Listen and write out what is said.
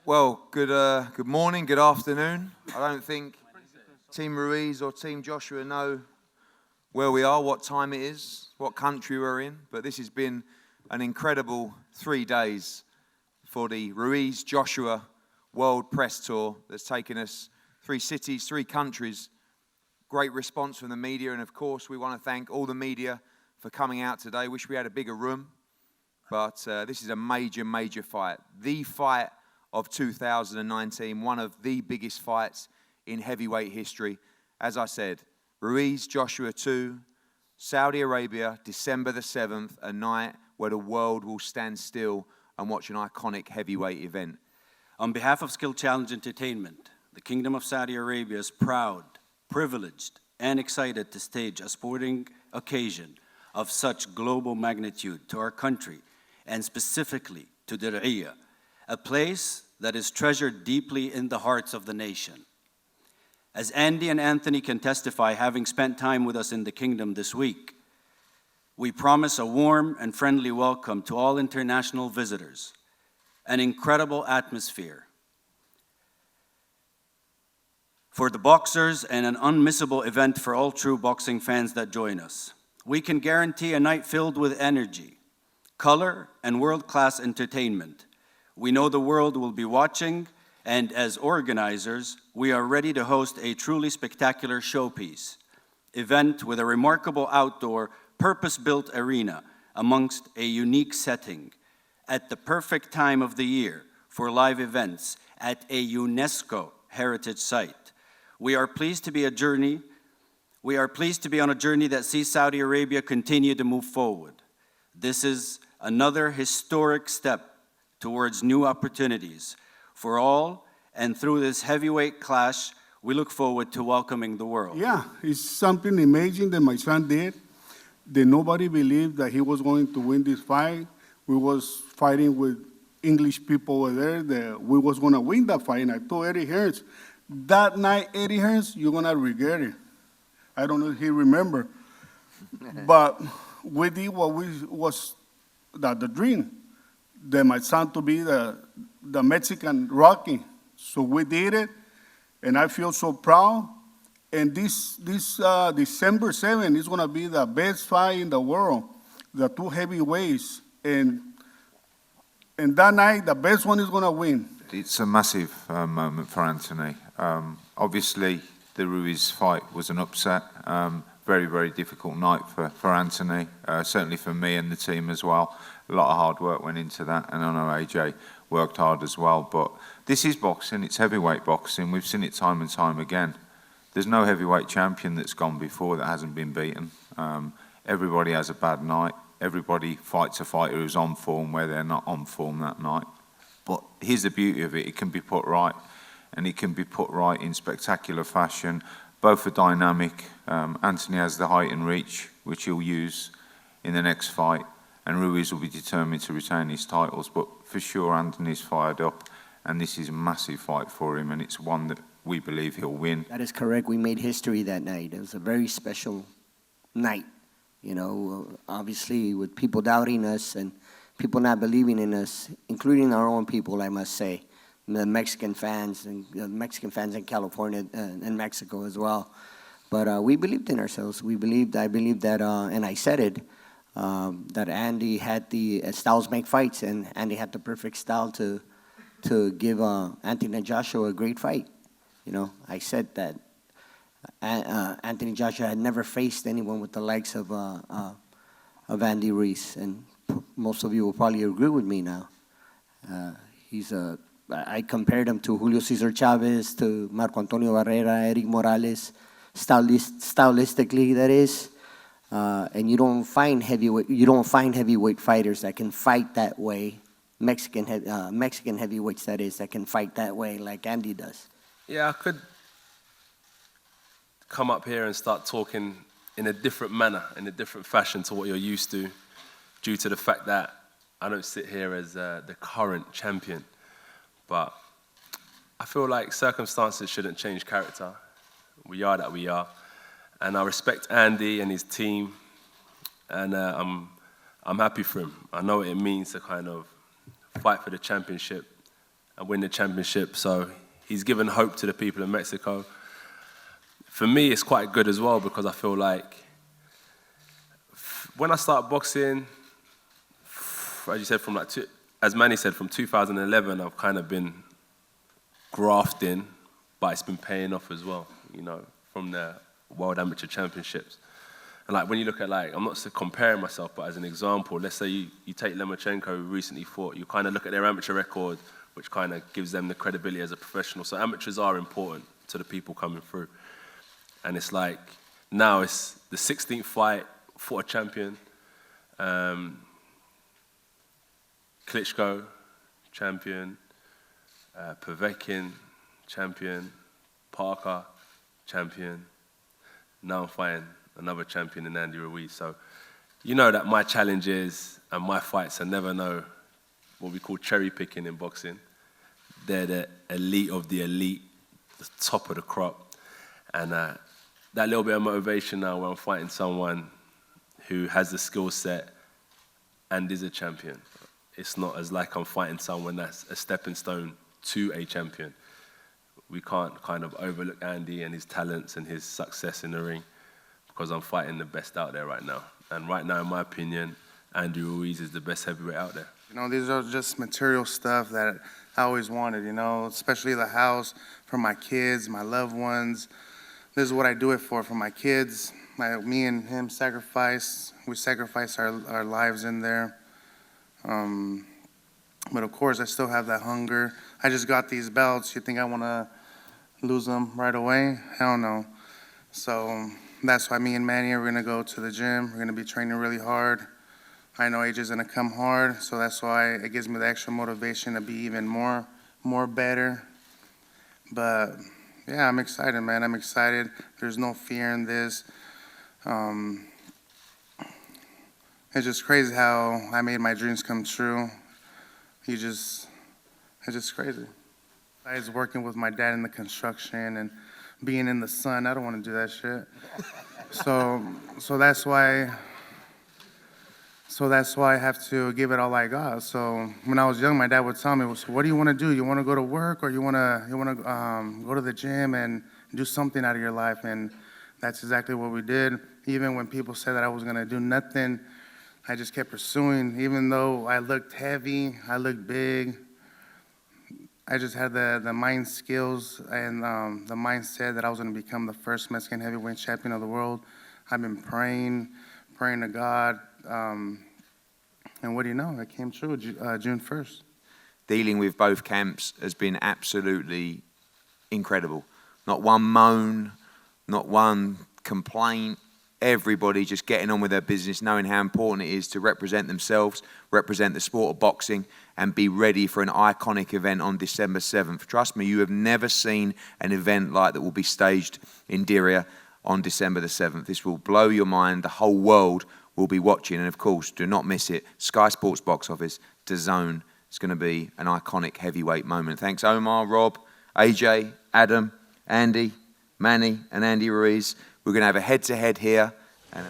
Well, good morning, good afternoon. I don't think Team Ruiz or Team Joshua know where we are, what time it is, what country we're in, but this has been an incredible 3 days for the Ruiz Joshua World Press Tour that's taken us 3 cities, 3 countries. Great response from the media, and of course we want to thank all the media for coming out today. Wish we had a bigger room, but this is a major, major fight. The fight of 2019, one of the biggest fights in heavyweight history. As I said, Ruiz Joshua 2, Saudi Arabia, December the 7th, a night where the world will stand still and watch an iconic heavyweight event. On behalf of Skill Challenge Entertainment, the Kingdom of Saudi Arabia is proud, privileged, and excited to stage a sporting occasion of such global magnitude to our country, and specifically to Diriyah, a place that is treasured deeply in the hearts of the nation. As Andy and Anthony can testify, having spent time with us in the kingdom this week, we promise a warm and friendly welcome to all international visitors, an incredible atmosphere for the boxers, and an unmissable event for all true boxing fans that join us. We can guarantee a night filled with energy, color, and world-class entertainment. We know the world will be watching, and as organizers, we are ready to host a truly spectacular showpiece event with a remarkable outdoor, purpose-built arena amongst a unique setting at the perfect time of the year for live events at a UNESCO heritage site. We are pleased to be on a journey that sees Saudi Arabia continue to move forward. This is another historic step towards new opportunities for all, and through this heavyweight clash, we look forward to welcoming the world. Yeah, it's something amazing that my son did, that nobody believed that he was going to win this fight. We was fighting with English people over there, that we was gonna win that fight, and I told Eddie Hearns, that night, Eddie Hearns, you're gonna regret it. I don't know if he remember, but we did what was the dream, that my son to be the Mexican Rocky. So we did it, and I feel so proud. And this December 7th is gonna be the best fight in the world, the 2 heavyweights. And that night, the best one is gonna win. It's a massive moment for Anthony. Obviously, the Ruiz fight was an upset. Very, very difficult night for Anthony, certainly for me and the team as well. A lot of hard work went into that, and I know AJ worked hard as well. But this is boxing, it's heavyweight boxing. We've seen it time and time again. There's no heavyweight champion that's gone before that hasn't been beaten. Everybody has a bad night. Everybody fights a fighter who's on form where they're not on form that night. But here's the beauty of it, it can be put right, and it can be put right in spectacular fashion. Both are dynamic. Anthony has the height and reach, which he'll use in the next fight, and Ruiz will be determined to retain his titles. But for sure, Anthony's fired up, and this is a massive fight for him, and it's one that we believe he'll win. That is correct. We made history that night. It was a very special night. You know, obviously with people doubting us and people not believing in us, including our own people, I must say, the Mexican fans and in California and Mexico as well. But we believed in ourselves. I believed that, and I said it, that Andy had the styles make fights, and Andy had the perfect style to give Anthony Joshua a great fight. You know, I said that Anthony Joshua had never faced anyone with the likes of Andy Ruiz, and most of you will probably agree with me now. I compared him to Julio Cesar Chavez, to Marco Antonio Barrera, Eric Morales, stylistically, that is. And you don't find heavyweight fighters that can fight that way. Mexican heavyweights, that is, that can fight that way like Andy does. Yeah, I could come up here and start talking in a different manner, in a different fashion to what you're used to, due to the fact that I don't sit here as the current champion. But I feel like circumstances shouldn't change character. We are that we are. And I respect Andy and his team, and I'm happy for him. I know what it means to kind of fight for the championship and win the championship. So he's given hope to the people of Mexico. For me, it's quite good as well because I feel like when I started boxing, as you said, as Manny said, from 2011, I've kind of been grafting, but it's been paying off as well, you know, from the World Amateur Championships. And like when you look at I'm not comparing myself, but as an example, let's say you take Lomachenko, who recently fought, you kind of look at their amateur record, which kind of gives them the credibility as a professional. So amateurs are important to the people coming through. And it's like, now it's the 16th fight, fought a champion. Klitschko, champion. Povetkin, champion. Parker, champion. Now I'm fighting another champion in Andy Ruiz. So you know that my challenges and my fights are never what we call cherry picking in boxing. They're the elite of the elite, the top of the crop. And that little bit of motivation now when I'm fighting someone who has the skill set and is a champion. It's not as like I'm fighting someone that's a stepping stone to a champion. We can't kind of overlook Andy and his talents and his success in the ring because I'm fighting the best out there right now. And right now, in my opinion, Andy Ruiz is the best heavyweight out there. You know, these are just material stuff that I always wanted, you know, especially the house for my kids, my loved ones. This is what I do it for my kids. Me and him sacrifice. We sacrifice our lives in there. But of course, I still have that hunger. I just got these belts. You think I want to lose them right away? Hell no. So that's why me and Manny are going to go to the gym. We're going to be training really hard. I know AJ's going to come hard, so that's why it gives me the extra motivation to be even more better. But yeah, I'm excited, man. I'm excited. There's no fear in this. It's just crazy how I made my dreams come true. It's just crazy. I was working with my dad in the construction and being in the sun. I don't want to do that shit. So that's why I have to give it all I got. So when I was young, my dad would tell me, so what do you want to do? You want to go to work or you want to go to the gym and do something out of your life? And that's exactly what we did. Even when people said that I was going to do nothing, I just kept pursuing. Even though I looked heavy, I looked big, I just had the mind skills and the mindset that I was going to become the first Mexican heavyweight champion of the world. I've been praying to God. And what do you know? It came true June 1st. Dealing with both camps has been absolutely incredible. Not one moan, not one complaint. Everybody just getting on with their business, knowing how important it is to represent themselves, represent the sport of boxing, and be ready for an iconic event on December 7th. Trust me, you have never seen an event like that will be staged in Diriyah on December the 7th. This will blow your mind. The whole world will be watching. And of course, do not miss it. Sky Sports box office, Dazn. It's going to be an iconic heavyweight moment. Thanks, Omar, Rob, AJ, Adam, Andy, Manny, and Andy Ruiz. We're going to have a head-to-head here. And